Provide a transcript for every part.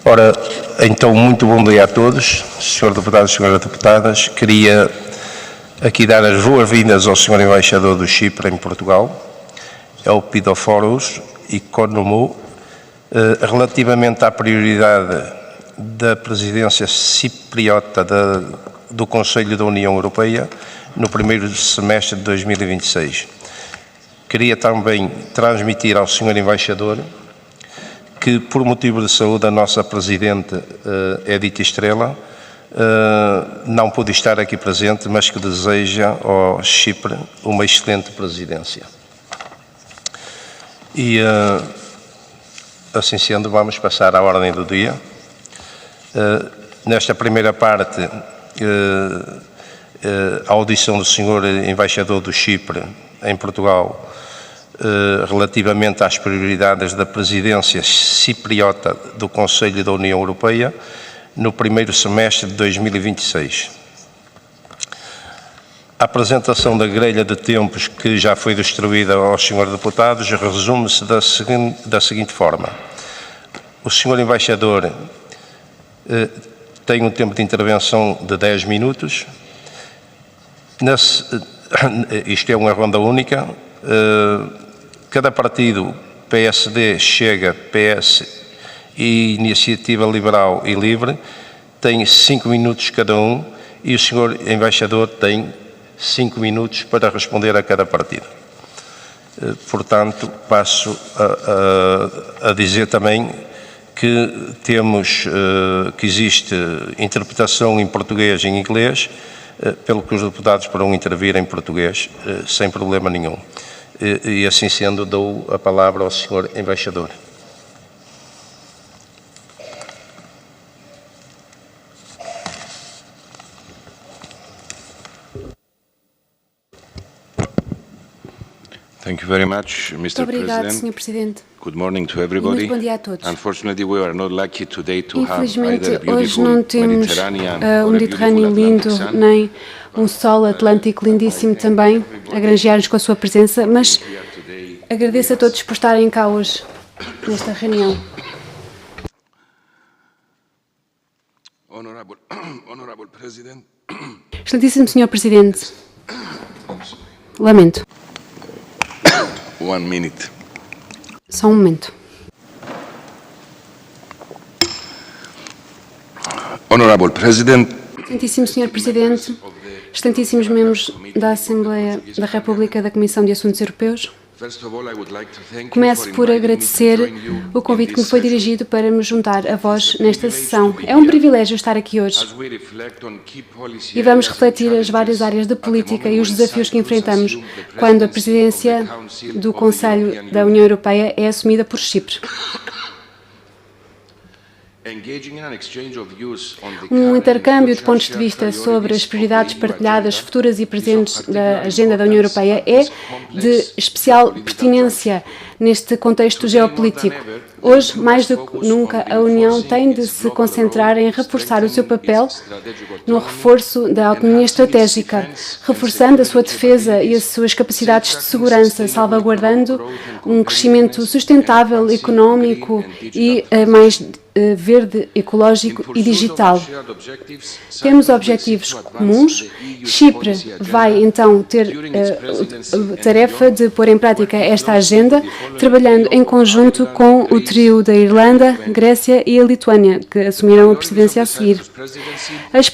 Ora, então, muito bom dia a todos, Sr. Deputado e Sras. Deputadas. Queria aqui dar as boas-vindas ao Sr. Embaixador do Chipre em Portugal, Elpidoforos Economou, relativamente à prioridade da presidência cipriota do Conselho da União Europeia no primeiro semestre de 2026. Queria também transmitir ao Sr. Embaixador que, por motivo de saúde, a nossa Presidente, Edith Estrela, não pôde estar aqui presente, mas que deseja ao Chipre uma excelente presidência. E, assim sendo, vamos passar à ordem do dia. Nesta primeira parte, a audição do Sr. Embaixador do Chipre em Portugal, relativamente às prioridades da presidência cipriota do Conselho da União Europeia no primeiro semestre de 2026. A apresentação da grelha de tempos que já foi distribuída aos senhores deputados resume-se da seguinte forma. O senhor Embaixador tem um tempo de intervenção de 10 minutos. Isto é uma ronda única. Cada partido, PSD, Chega, PS e Iniciativa Liberal e Livre, tem 5 minutos cada um e o senhor Embaixador tem 5 minutos para responder a cada partido. Portanto, passo a dizer também que que existe interpretação em português e em inglês, pelo que os deputados poderão intervir em português sem problema nenhum. E assim sendo, dou a palavra ao Sr. Embaixador. Thank you very much, Mr. Muito obrigado, Sr. Presidente. Good morning to everybody. Muito bom dia a todos. Unfortunately, we are not lucky today to have Infelizmente, either a hoje beautiful não temos Mediterranean um or a Mediterrâneo beautiful lindo, Atlantic sun. nem um sol Atlântico lindíssimo também, a granjear-nos com a sua presença, mas agradeço a todos por estarem cá hoje, nesta reunião. Honorable President. Excelentíssimo Sr. Presidente, lamento. 1 minute. Só um momento. Honorable President. Excelentíssimo Sr. Presidente, excelentíssimos membros da Assembleia da República da Comissão de Assuntos Europeus, começo por agradecer o convite que me foi dirigido para me juntar a vós nesta sessão. É um privilégio estar aqui hoje e vamos refletir as várias áreas de política e os desafios que enfrentamos quando a presidência do Conselho da União Europeia é assumida por Chipre. Um intercâmbio de pontos de vista sobre as prioridades partilhadas, futuras e presentes da agenda da União Europeia é de especial pertinência neste contexto geopolítico. Hoje, mais do que nunca, a União tem de se concentrar em reforçar o seu papel no reforço da autonomia estratégica, reforçando a sua defesa e as suas capacidades de segurança, salvaguardando um crescimento sustentável, económico e mais verde, ecológico e digital. Temos objetivos comuns. Chipre vai então ter a tarefa de pôr em prática esta agenda, trabalhando em conjunto com o trio da Irlanda, Grécia e a Lituânia, que assumirão a presidência a seguir. As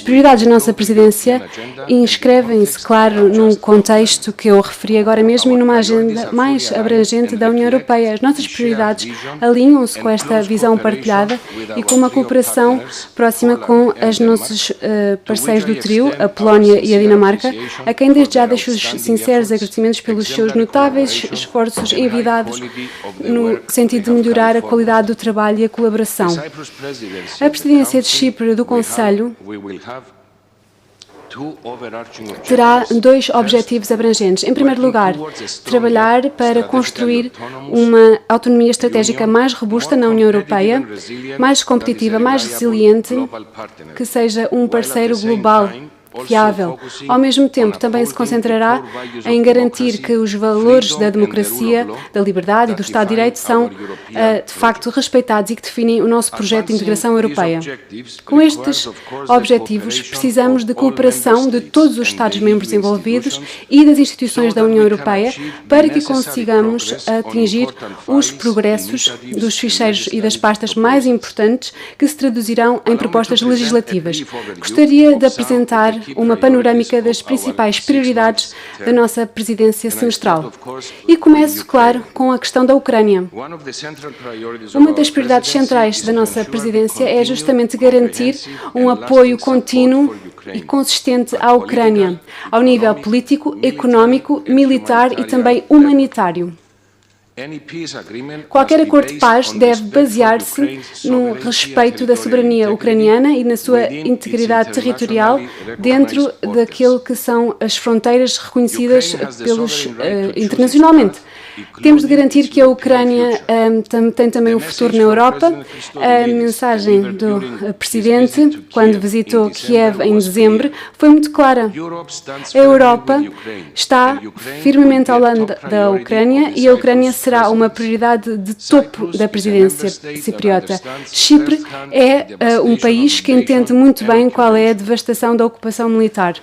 prioridades da nossa presidência inscrevem-se, claro, num contexto que eu referi agora mesmo e numa agenda mais abrangente da União Europeia. As nossas prioridades alinham-se com esta visão partilhada e com uma cooperação próxima com os nossos parceiros do trio, a Polónia e a Dinamarca, a quem desde já deixo os sinceros agradecimentos pelos seus notáveis esforços envidados no sentido de melhorar a qualidade do trabalho e a colaboração. A presidência de Chipre do Conselho terá dois objetivos abrangentes. Em primeiro lugar, trabalhar para construir uma autonomia estratégica mais robusta na União Europeia, mais competitiva, mais resiliente, que seja um parceiro global fiável. Ao mesmo tempo, também se concentrará em garantir que os valores da democracia, da liberdade e do Estado de Direito são, de facto, respeitados e que definem o nosso projeto de integração europeia. Com estes objetivos, precisamos de cooperação de todos os Estados-membros envolvidos e das instituições da União Europeia para que consigamos atingir os progressos dos ficheiros e das pastas mais importantes que se traduzirão em propostas legislativas. Gostaria de apresentar uma panorâmica das principais prioridades da nossa presidência semestral. E começo, claro, com a questão da Ucrânia. Uma das prioridades centrais da nossa presidência é justamente garantir um apoio contínuo e consistente à Ucrânia, ao nível político, económico, militar e também humanitário. Qualquer acordo de paz deve basear-se no respeito da soberania ucraniana e na sua integridade territorial dentro daquilo que são as fronteiras reconhecidas internacionalmente. Temos de garantir que a Ucrânia tem também um futuro na Europa. A mensagem do Presidente, quando visitou Kiev em dezembro, foi muito clara. A Europa está firmemente ao lado da Ucrânia e a Ucrânia será uma prioridade de topo da presidência cipriota. Chipre é um país que entende muito bem qual é a devastação da ocupação militar.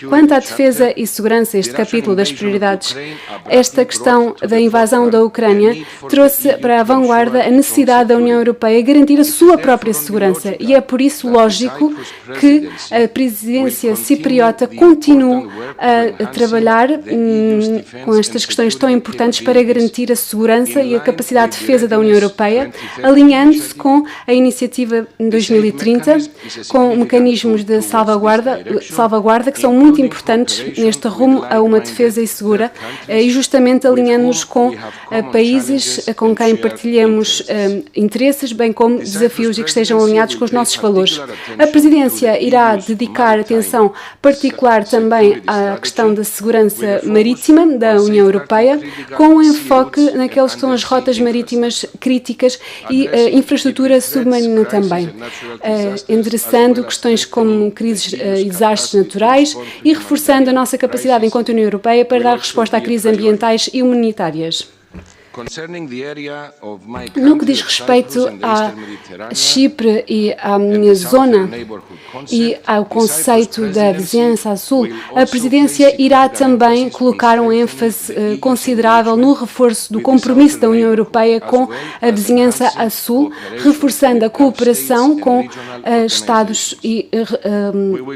Quanto à defesa e segurança, este capítulo das prioridades, esta questão da invasão da Ucrânia trouxe para a vanguarda a necessidade da União Europeia garantir a sua própria segurança e é por isso lógico que a presidência cipriota continue a trabalhar com estas questões tão importantes para garantir a segurança e a capacidade de defesa da União Europeia, alinhando-se com a iniciativa 2030, com mecanismos de salvaguarda que são muito importantes neste rumo a uma defesa e segura e justamente alinhando-nos com países com quem partilhamos interesses, bem como desafios e que estejam alinhados com os nossos valores. A presidência irá dedicar atenção particular também à questão da segurança marítima da União Europeia, com um enfoque naqueles que são as rotas marítimas críticas e infraestrutura submarina também, endereçando questões como crises e desastres naturais e reforçando a nossa capacidade enquanto União Europeia para dar resposta a crises ambientais e humanitárias. No que diz respeito a Chipre e à minha zona e ao conceito da vizinhança a sul, a presidência irá também colocar um ênfase considerável no reforço do compromisso da União Europeia com a vizinhança a sul, reforçando a cooperação com Estados e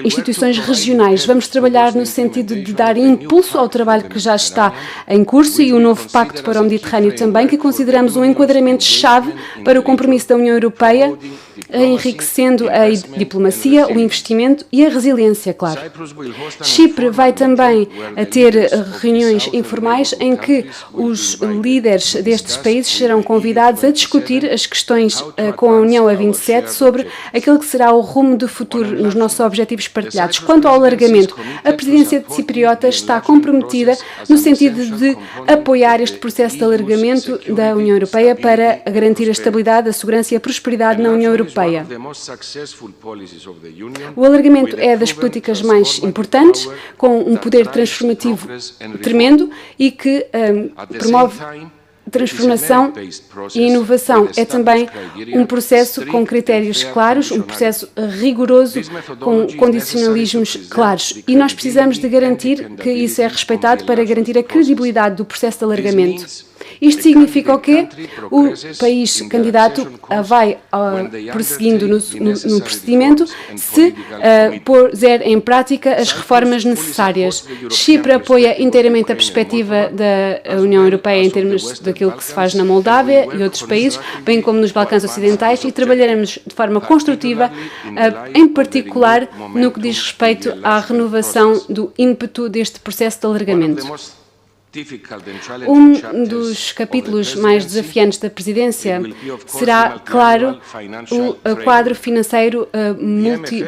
instituições regionais. Vamos trabalhar no sentido de dar impulso ao trabalho que já está em curso e o novo Pacto para o Mediterrâneo também, que consideramos um enquadramento-chave para o compromisso da União Europeia, enriquecendo a diplomacia, o investimento e a resiliência, claro. Chipre vai também ter reuniões informais em que os líderes destes países serão convidados a discutir as questões com a União a 27 sobre aquilo que será o rumo do futuro nos nossos objetivos partilhados. Quanto ao alargamento, a presidência cipriota está comprometida no sentido de apoiar este processo de alargamento da União Europeia para garantir a estabilidade, a segurança e a prosperidade na União Europeia. O alargamento é das políticas mais importantes, com um poder transformativo tremendo e que promove transformação e inovação. É também um processo com critérios claros, um processo rigoroso, com condicionalismos claros. E nós precisamos de garantir que isso é respeitado para garantir a credibilidade do processo de alargamento. Isto significa o quê? O país candidato vai prosseguindo no procedimento se puser em prática as reformas necessárias. Chipre apoia inteiramente a perspectiva da União Europeia em termos daquilo que se faz na Moldávia e outros países, bem como nos Balcãs Ocidentais, e trabalharemos de forma construtiva, em particular no que diz respeito à renovação do ímpeto deste processo de alargamento. Um dos capítulos mais desafiantes da presidência será, claro, o quadro financeiro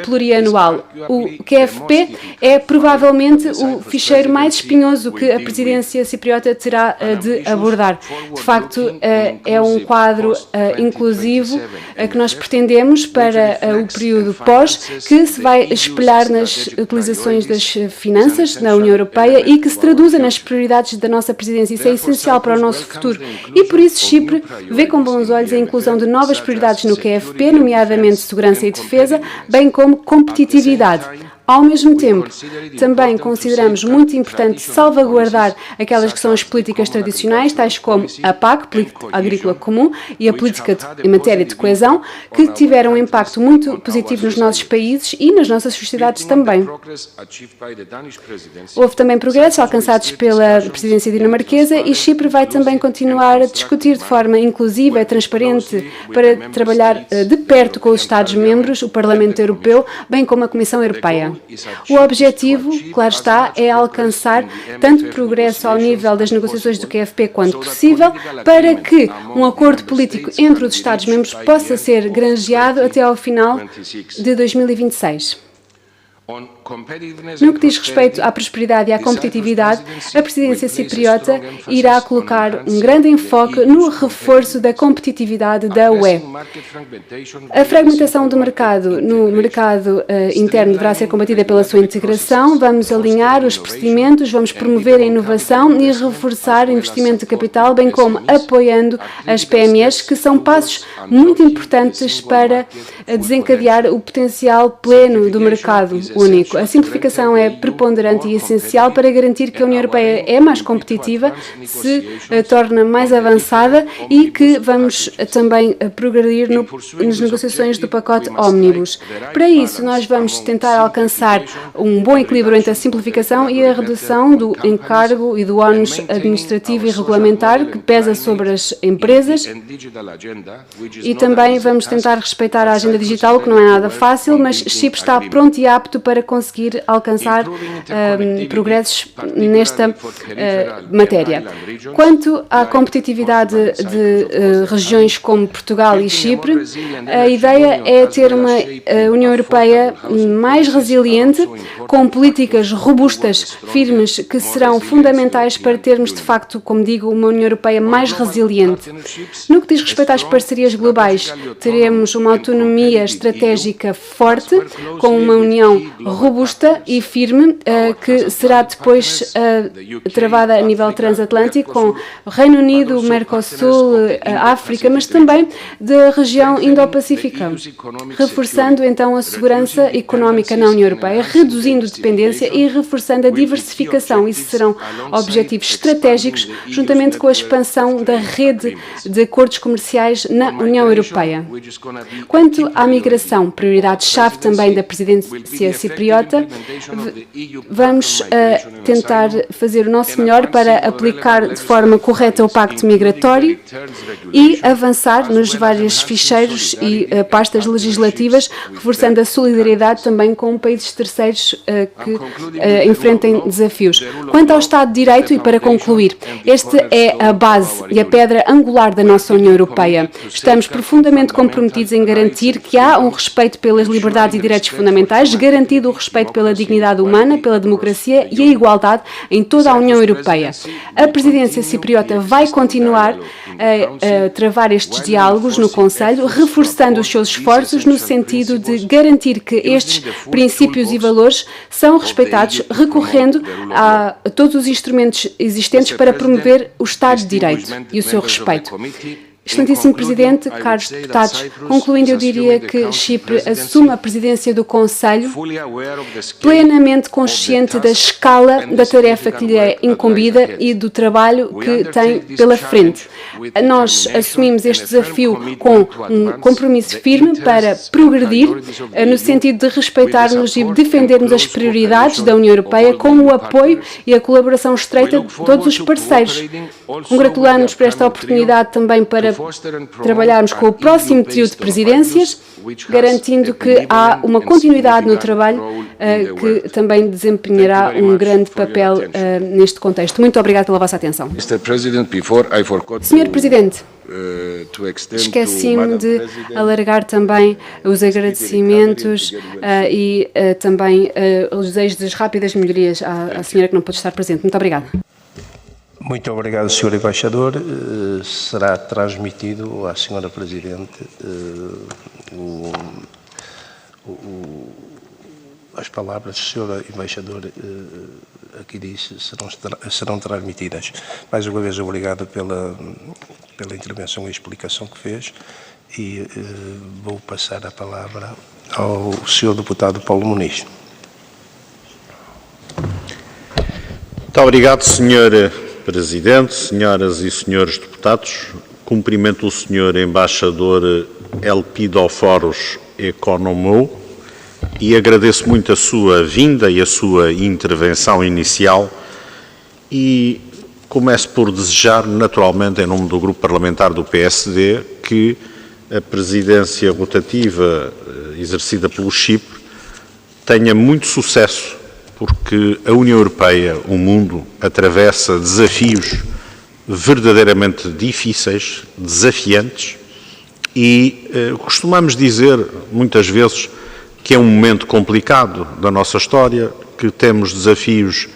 plurianual. O QFP é provavelmente o ficheiro mais espinhoso que a presidência cipriota terá de abordar. De facto, é um quadro inclusivo que nós pretendemos para o período pós, que se vai espelhar nas utilizações das finanças na União Europeia e que se traduza nas prioridades da nossa presidência. Isso é essencial para o nosso futuro. E por isso Chipre vê com bons olhos a inclusão de novas prioridades no QFP, nomeadamente segurança e defesa, bem como competitividade. Ao mesmo tempo, também consideramos muito importante salvaguardar aquelas que são as políticas tradicionais, tais como a PAC, Política Agrícola Comum, e a política em matéria de coesão, que tiveram um impacto muito positivo nos nossos países e nas nossas sociedades também. Houve também progressos alcançados pela presidência dinamarquesa e Chipre vai também continuar a discutir de forma inclusiva e transparente para trabalhar de perto com os Estados-membros, o Parlamento Europeu, bem como a Comissão Europeia. O objetivo, claro está, é alcançar tanto progresso ao nível das negociações do QFP quanto possível, para que um acordo político entre os Estados-membros possa ser granjeado até ao final de 2026. No que diz respeito à prosperidade e à competitividade, a presidência cipriota irá colocar um grande enfoque no reforço da competitividade da UE. A fragmentação do mercado no mercado interno deverá ser combatida pela sua integração. Vamos alinhar os procedimentos, vamos promover a inovação e reforçar o investimento de capital, bem como apoiando as PMEs, que são passos muito importantes para desencadear o potencial pleno do mercado único. A simplificação é preponderante e essencial para garantir que a União Europeia é mais competitiva, se torna mais avançada e que vamos também progredir nas negociações do pacote Omnibus. Para isso, nós vamos tentar alcançar um bom equilíbrio entre a simplificação e a redução do encargo e do ónus administrativo e regulamentar que pesa sobre as empresas, e também vamos tentar respeitar a agenda digital, o que não é nada fácil, mas Chipre está pronto e apto para conseguir alcançar progressos nesta matéria. Quanto à competitividade de regiões como Portugal e Chipre, a ideia é ter uma União Europeia mais resiliente, com políticas robustas, firmes, que serão fundamentais para termos, de facto, como digo, uma União Europeia mais resiliente. No que diz respeito às parcerias globais, teremos uma autonomia estratégica forte, com uma União robusta e firme, que será depois travada a nível transatlântico, com o Reino Unido, o Mercosul, a África, mas também da região Indo-Pacífica, reforçando então a segurança económica na União Europeia, reduzindo dependência e reforçando a diversificação. Isso serão objetivos estratégicos, juntamente com a expansão da rede de acordos comerciais na União Europeia. Quanto à migração, prioridade-chave também da presidência cipriota, vamos tentar fazer o nosso melhor para aplicar de forma correta o Pacto Migratório e avançar nos vários ficheiros e pastas legislativas, reforçando a solidariedade também com países terceiros que enfrentem desafios. Quanto ao Estado de Direito, e para concluir, este é a base e a pedra angular da nossa União Europeia. Estamos profundamente comprometidos em garantir que há um respeito pelas liberdades e direitos fundamentais, garantido o respeito pela dignidade humana, pela democracia e a igualdade em toda a União Europeia. A presidência cipriota vai continuar a travar estes diálogos no Conselho, reforçando os seus esforços no sentido de garantir que estes princípios e valores são respeitados, recorrendo a todos os instrumentos existentes para promover o Estado de Direito e o seu respeito. Excelentíssimo Presidente, caros deputados, concluindo, eu diria que Chipre assume a presidência do Conselho plenamente consciente da escala da tarefa que lhe é incumbida e do trabalho que tem pela frente. Nós assumimos este desafio com um compromisso firme para progredir no sentido de respeitarmos e defendermos as prioridades da União Europeia com o apoio e a colaboração estreita de todos os parceiros. Congratulamos-nos por esta oportunidade também para trabalharmos com o próximo trio de presidências, garantindo que há uma continuidade no trabalho que também desempenhará um grande papel neste contexto. Muito obrigada pela vossa atenção. Senhor Presidente, esqueci-me de alargar também os agradecimentos e também os desejos de rápidas melhorias à senhora que não pôde estar presente. Muito obrigada. Muito obrigado, Sr. Embaixador. Será transmitido à Sra. Presidente as palavras que o Sr. Embaixador aqui disse serão transmitidas. Mais uma vez, obrigado pela intervenção e explicação que fez e vou passar a palavra ao Sr. Deputado Paulo Muniz. Muito obrigado, Sr. Presidente, senhoras e senhores deputados. Cumprimento o Sr. Embaixador Elpidoforos Economou e agradeço muito a sua vinda e a sua intervenção inicial e começo por desejar, naturalmente, em nome do Grupo Parlamentar do PSD, que a presidência rotativa exercida pelo Chipre tenha muito sucesso, porque a União Europeia, o mundo, atravessa desafios verdadeiramente difíceis, desafiantes, e costumamos dizer, muitas vezes, que é um momento complicado da nossa história, que temos desafios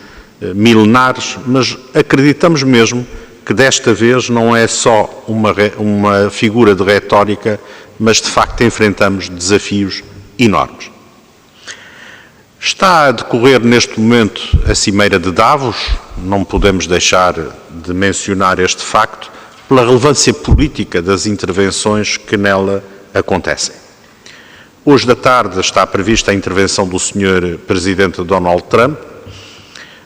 milenares, mas acreditamos mesmo que desta vez não é só uma figura de retórica, mas de facto enfrentamos desafios enormes. Está a decorrer neste momento a Cimeira de Davos, não podemos deixar de mencionar este facto, pela relevância política das intervenções que nela acontecem. Hoje da tarde está prevista a intervenção do Sr. Presidente Donald Trump,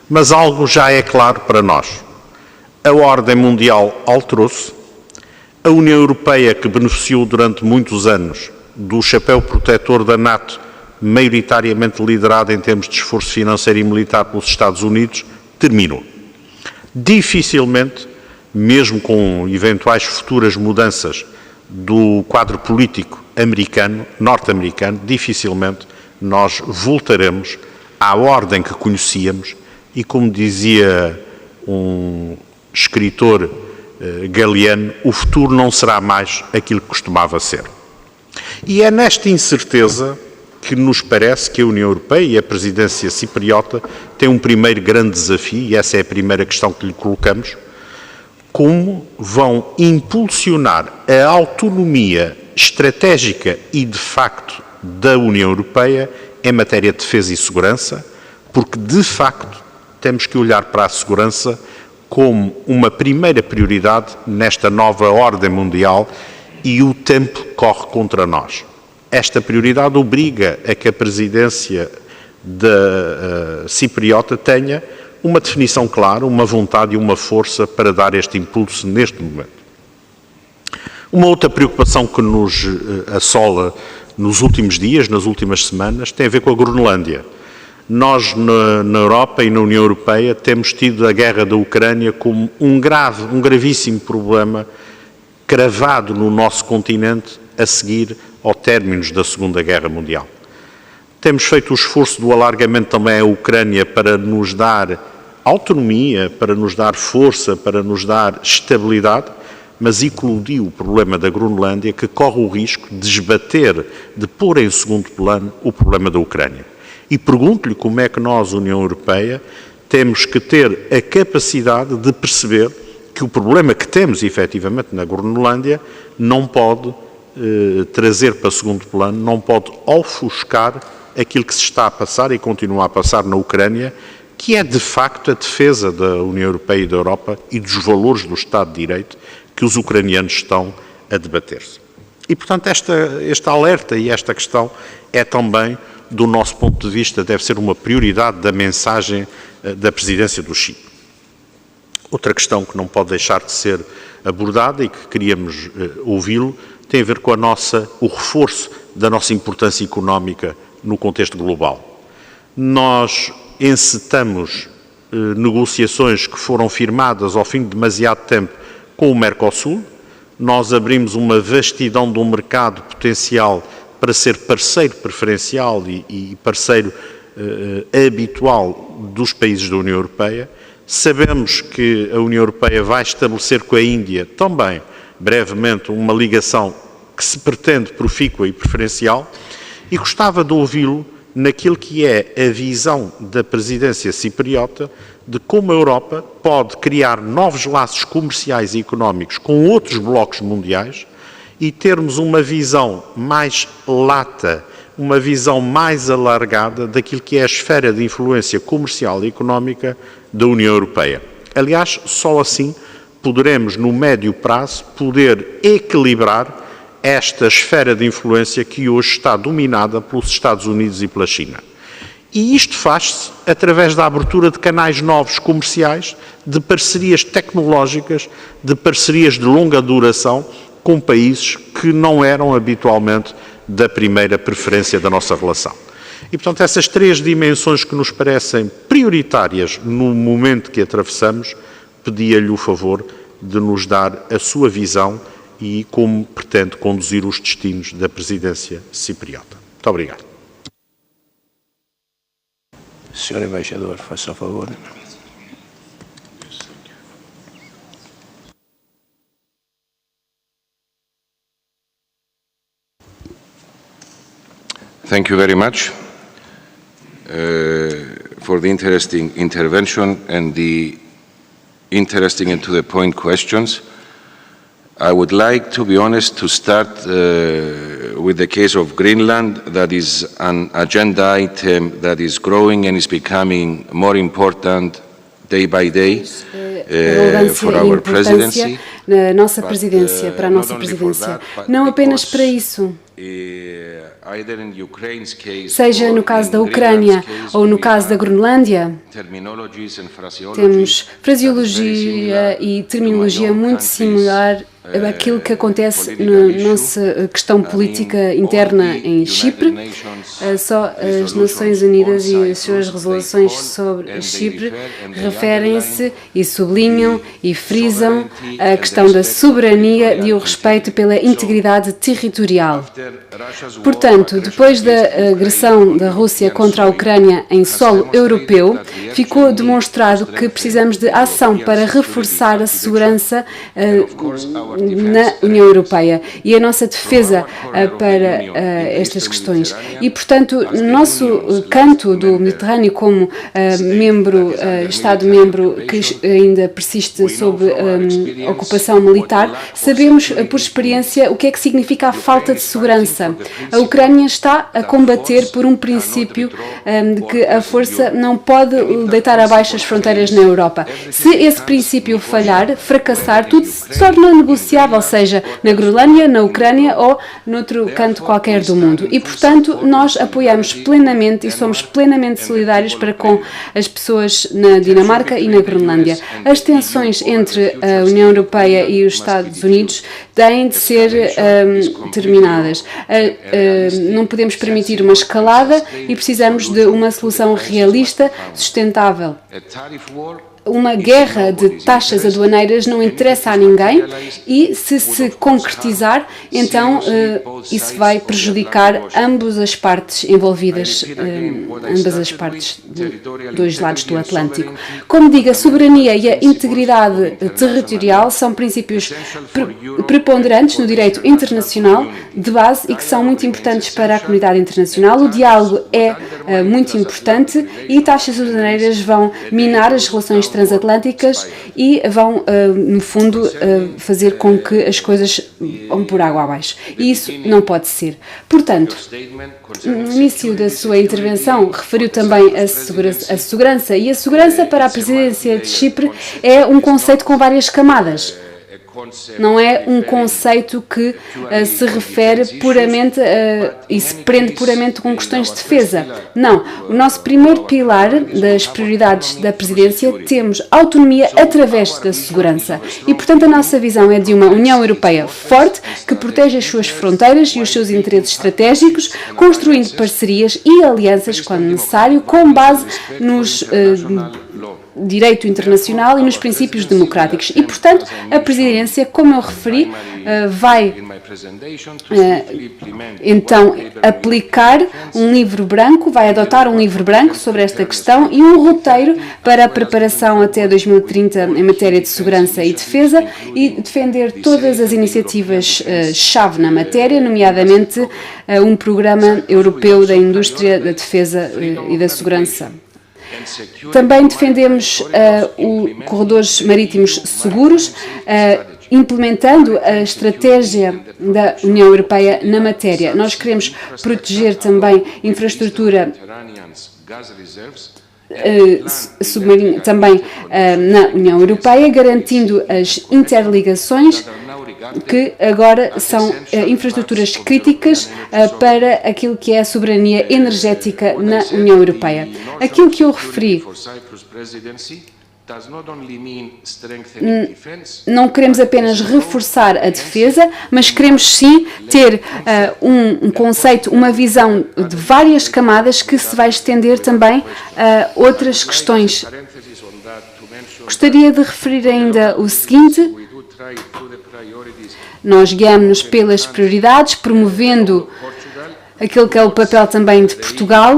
mas algo já é claro para nós. A ordem mundial alterou-se, a União Europeia, que beneficiou durante muitos anos do chapéu protetor da NATO, maioritariamente liderada em termos de esforço financeiro e militar pelos Estados Unidos, terminou. Dificilmente, mesmo com eventuais futuras mudanças do quadro político norte-americano, dificilmente nós voltaremos à ordem que conhecíamos e, como dizia um escritor galiano, o futuro não será mais aquilo que costumava ser. E é nesta incerteza que nos parece que a União Europeia e a presidência cipriota têm um primeiro grande desafio, e essa é a primeira questão que lhe colocamos: como vão impulsionar a autonomia estratégica e, de facto, da União Europeia em matéria de defesa e segurança, porque, de facto, temos que olhar para a segurança como uma primeira prioridade nesta nova ordem mundial e o tempo corre contra nós. Esta prioridade obriga a que a presidência cipriota tenha uma definição clara, uma vontade e uma força para dar este impulso neste momento. Uma outra preocupação que nos assola nos últimos dias, nas últimas semanas, tem a ver com a Groenlândia. Nós, na Europa e na União Europeia, temos tido a guerra da Ucrânia como um gravíssimo problema cravado no nosso continente a seguir ao término da Segunda Guerra Mundial. Temos feito o esforço do alargamento também à Ucrânia para nos dar autonomia, para nos dar força, para nos dar estabilidade, mas eclodiu o problema da Groenlândia, que corre o risco de esbater, de pôr em segundo plano o problema da Ucrânia. E pergunto-lhe como é que nós, União Europeia, temos que ter a capacidade de perceber que o problema que temos, efetivamente, na Groenlândia não pode trazer para segundo plano, não pode ofuscar aquilo que se está a passar e continua a passar na Ucrânia, que é, de facto, a defesa da União Europeia e da Europa e dos valores do Estado de Direito que os ucranianos estão a debater-se. E, portanto, este alerta e esta questão é também, do nosso ponto de vista, deve ser uma prioridade da mensagem da presidência do Chipre. Outra questão que não pode deixar de ser abordada e que queríamos ouvi-lo tem a ver com o reforço da nossa importância económica no contexto global. Nós encetamos negociações que foram firmadas ao fim de demasiado tempo com o Mercosul. nós abrimos uma vastidão de um mercado potencial para ser parceiro preferencial e parceiro habitual dos países da União Europeia. Sabemos que a União Europeia vai estabelecer com a Índia também, brevemente, uma ligação que se pretende profícua e preferencial, e gostava de ouvi-lo naquilo que é a visão da presidência cipriota de como a Europa pode criar novos laços comerciais e económicos com outros blocos mundiais e termos uma visão mais lata, uma visão mais alargada daquilo que é a esfera de influência comercial e económica da União Europeia. Aliás, só assim poderemos, no médio prazo, poder equilibrar esta esfera de influência que hoje está dominada pelos Estados Unidos e pela China. E isto faz-se através da abertura de canais novos comerciais, de parcerias tecnológicas, de parcerias de longa duração com países que não eram habitualmente da primeira preferência da nossa relação. E, portanto, essas três dimensões que nos parecem prioritárias no momento que atravessamos, pedia-lhe o favor de nos dar a sua visão e como pretende conduzir os destinos da presidência cipriota. Muito obrigado. Senhor Embaixador, faça o favor. Thank you very much for the interesting intervention and the interesting and to-the-point questions. I would like, to be honest, to start with the case of Greenland. That is an agenda item that is growing and is becoming more important day by day for our presidency. Na nossa presidência, para a nossa presidência. Não apenas para isso. Seja no caso da Ucrânia ou no caso da Groenlândia, temos fraseologia e terminologia muito similar àquilo que acontece na nossa questão política interna em Chipre. Só as Nações Unidas e as suas resoluções sobre Chipre referem-se e sublinham e frisam a questão da soberania e o respeito pela integridade territorial. Portanto, depois da agressão da Rússia contra a Ucrânia em solo europeu, ficou demonstrado que precisamos de ação para reforçar a segurança na União Europeia e a nossa defesa para estas questões. E, portanto, nosso canto do Mediterrâneo como Estado-membro que ainda persiste sob ocupação militar, sabemos por experiência o que é que significa a falta de segurança. A Ucrânia está a combater por um princípio de que a força não pode deitar abaixo as fronteiras na Europa. Se esse princípio falhar, fracassar, tudo se torna negociável, seja na Groenlândia, na Ucrânia ou noutro canto qualquer do mundo. E, portanto, nós apoiamos plenamente e somos plenamente solidários para com as pessoas na Dinamarca e na Groenlândia. As tensões entre a União Europeia e os Estados Unidos têm de ser terminadas. Não podemos permitir uma escalada e precisamos de uma solução realista, sustentável. Uma guerra de taxas aduaneiras não interessa a ninguém e, se concretizar, então isso vai prejudicar ambas as partes envolvidas, ambas as partes dos dois lados do Atlântico. Como digo, a soberania e a integridade territorial são princípios preponderantes no direito internacional de base e que são muito importantes para a comunidade internacional. O diálogo é muito importante e taxas aduaneiras vão minar as relações transatlânticas e vão, no fundo, fazer com que as coisas vão por água abaixo. E isso não pode ser. Portanto, no início da sua intervenção, referiu também a segurança. E a segurança para a presidência de Chipre é um conceito com várias camadas. Não é um conceito que se refere puramente e se prende puramente com questões de defesa. Não. O nosso primeiro pilar das prioridades da presidência temos autonomia através da segurança. E, portanto, a nossa visão é de uma União Europeia forte que protege as suas fronteiras e os seus interesses estratégicos, construindo parcerias e alianças, quando necessário, com base nos direito internacional e nos princípios democráticos. E, portanto, a Presidência, como eu referi, vai então aplicar um livro branco, vai adotar um livro branco sobre esta questão e um roteiro para a preparação até 2030 em matéria de segurança e defesa e defender todas as iniciativas-chave na matéria, nomeadamente um programa europeu da indústria da defesa e da segurança. Também defendemos corredores marítimos seguros, implementando a estratégia da União Europeia na matéria. Nós queremos proteger também infraestrutura submarina também na União Europeia, garantindo as interligações que agora são infraestruturas críticas para aquilo que é a soberania energética na União Europeia. Aquilo que eu referi, não queremos apenas reforçar a defesa, mas queremos sim ter um conceito, uma visão de várias camadas que se vai estender também a outras questões. Gostaria de referir ainda o seguinte: nós guiamos-nos pelas prioridades, promovendo aquilo que é o papel também de Portugal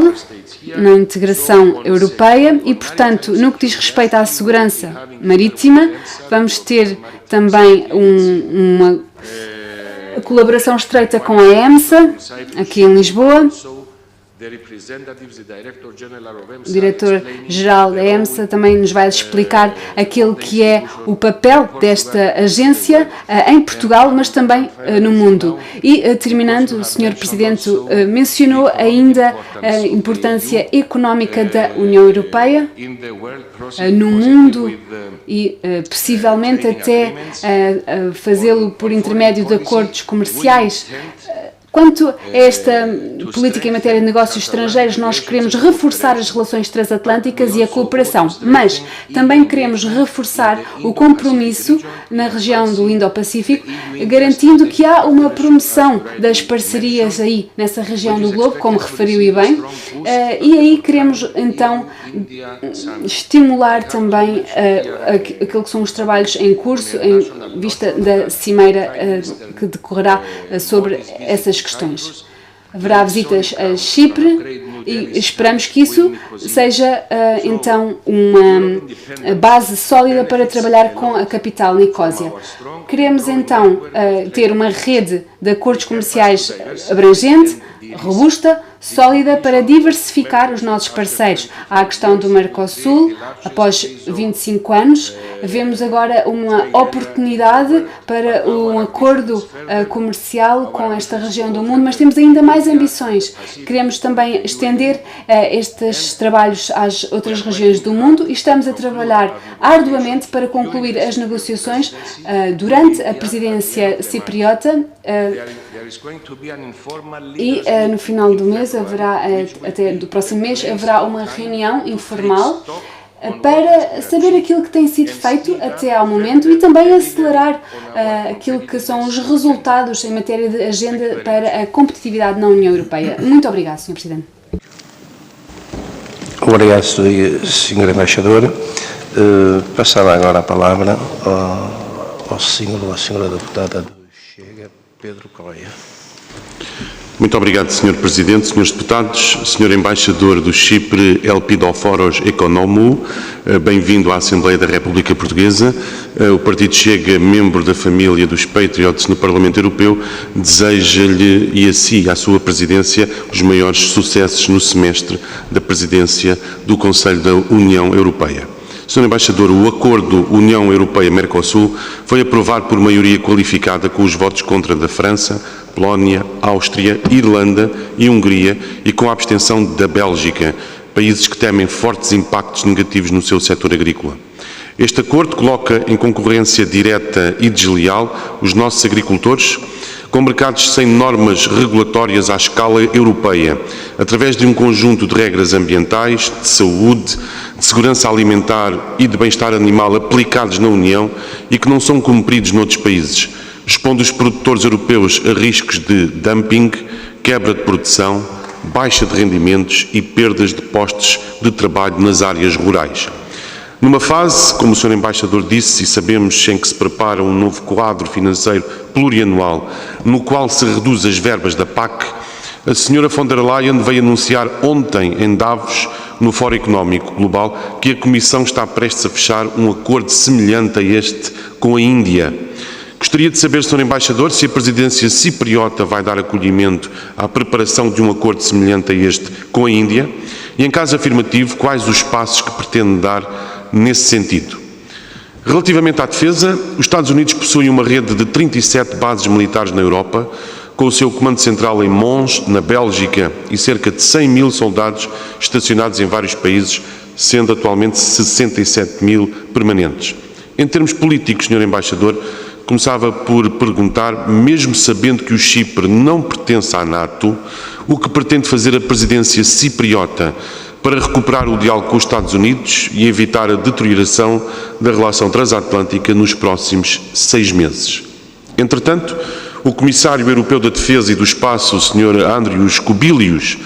na integração europeia e, portanto, no que diz respeito à segurança marítima, vamos ter também uma colaboração estreita com a EMSA, aqui em Lisboa. O diretor-geral da EMSA também nos vai explicar aquilo que é o papel desta agência em Portugal, mas também no mundo. E, terminando, o Sr. Presidente mencionou ainda a importância económica da União Europeia no mundo e, possivelmente, até fazê-lo por intermédio de acordos comerciais. Quanto a esta política em matéria de negócios estrangeiros, nós queremos reforçar as relações transatlânticas e a cooperação, mas também queremos reforçar o compromisso na região do Indo-Pacífico, garantindo que há uma promoção das parcerias aí nessa região do globo, como referiu e bem, e aí queremos então estimular também aquilo que são os trabalhos em curso, em vista da cimeira que decorrerá sobre essas questões. Haverá visitas a Chipre e esperamos que isso seja então uma base sólida para trabalhar com a capital Nicósia. Queremos então ter uma rede de acordos comerciais abrangente, robusta, sólida para diversificar os nossos parceiros. Há a questão do Mercosul, após 25 anos, vemos agora uma oportunidade para um acordo comercial com esta região do mundo, mas temos ainda mais ambições. Queremos também estender estes trabalhos às outras regiões do mundo e estamos a trabalhar arduamente para concluir as negociações durante a presidência cipriota e no final do mês haverá, até do próximo mês, haverá uma reunião informal para saber aquilo que tem sido feito até ao momento e também acelerar aquilo que são os resultados em matéria de agenda para a competitividade na União Europeia. Muito obrigado, Sr. Presidente. Obrigado, Sr. Embaixador. Passava agora a palavra ao senhor ou à senhora deputada do Chega, Pedro Correia. Muito obrigado, Sr. Presidente, Srs. Deputados, Sr. Embaixador do Chipre, Elpidoforos Economou, bem-vindo à Assembleia da República Portuguesa. O Partido Chega, membro da família dos Patriots no Parlamento Europeu, deseja-lhe e a si, à sua presidência, os maiores sucessos no semestre da presidência do Conselho da União Europeia. Sr. Embaixador, o acordo União Europeia-Mercosul foi aprovado por maioria qualificada com os votos contra da França, Polónia, Áustria, Irlanda e Hungria e com a abstenção da Bélgica, países que temem fortes impactos negativos no seu setor agrícola. Este acordo coloca em concorrência direta e desleal os nossos agricultores, com mercados sem normas regulatórias à escala europeia, através de um conjunto de regras ambientais, de saúde, de segurança alimentar e de bem-estar animal aplicados na União e que não são cumpridos noutros países, expondo os produtores europeus a riscos de dumping, quebra de produção, baixa de rendimentos e perdas de postos de trabalho nas áreas rurais. Numa fase, como o Sr. Embaixador disse, e sabemos em que se prepara um novo quadro financeiro plurianual, no qual se reduz as verbas da PAC, a Sra. von der Leyen veio anunciar ontem em Davos, no Fórum Económico Global, que a Comissão está prestes a fechar um acordo semelhante a este com a Índia. Gostaria de saber, Sr. Embaixador, se a presidência cipriota vai dar acolhimento à preparação de um acordo semelhante a este com a Índia e, em caso afirmativo, quais os passos que pretende dar nesse sentido. Relativamente à defesa, os Estados Unidos possuem uma rede de 37 bases militares na Europa, com o seu comando central em Mons, na Bélgica, e cerca de 100 mil soldados estacionados em vários países, sendo atualmente 67 mil permanentes. Em termos políticos, Sr. Embaixador, começava por perguntar, mesmo sabendo que o Chipre não pertence à NATO, o que pretende fazer a presidência cipriota para recuperar o diálogo com os Estados Unidos e evitar a deterioração da relação transatlântica nos próximos 6 meses. Entretanto, o Comissário Europeu da Defesa e do Espaço, o Sr. Andrius Kubilius,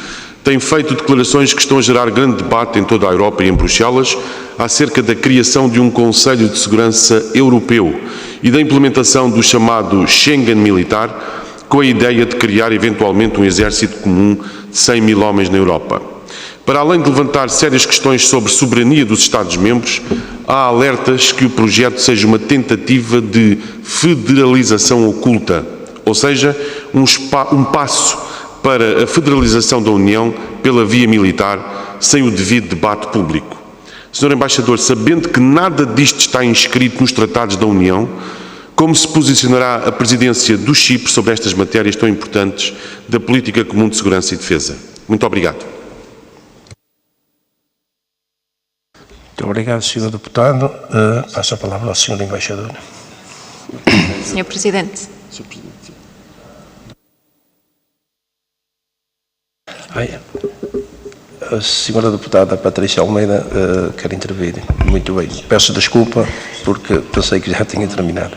tem feito declarações que estão a gerar grande debate em toda a Europa e em Bruxelas acerca da criação de um Conselho de Segurança Europeu e da implementação do chamado Schengen militar, com a ideia de criar eventualmente um exército comum de 100 mil homens na Europa. Para além de levantar sérias questões sobre soberania dos Estados-membros, há alertas que o projeto seja uma tentativa de federalização oculta, ou seja, um passo para a federalização da União pela via militar, sem o devido debate público. Sr. Embaixador, sabendo que nada disto está inscrito nos tratados da União, como se posicionará a presidência do Chipre sobre estas matérias tão importantes da política comum de segurança e defesa? Muito obrigado. Muito obrigado, Sr. Deputado. Passo a palavra ao Sr. Embaixador. Sr. Presidente. A senhora deputada Patrícia Almeida quer intervir. Muito bem. Peço desculpa porque pensei que já tinha terminado.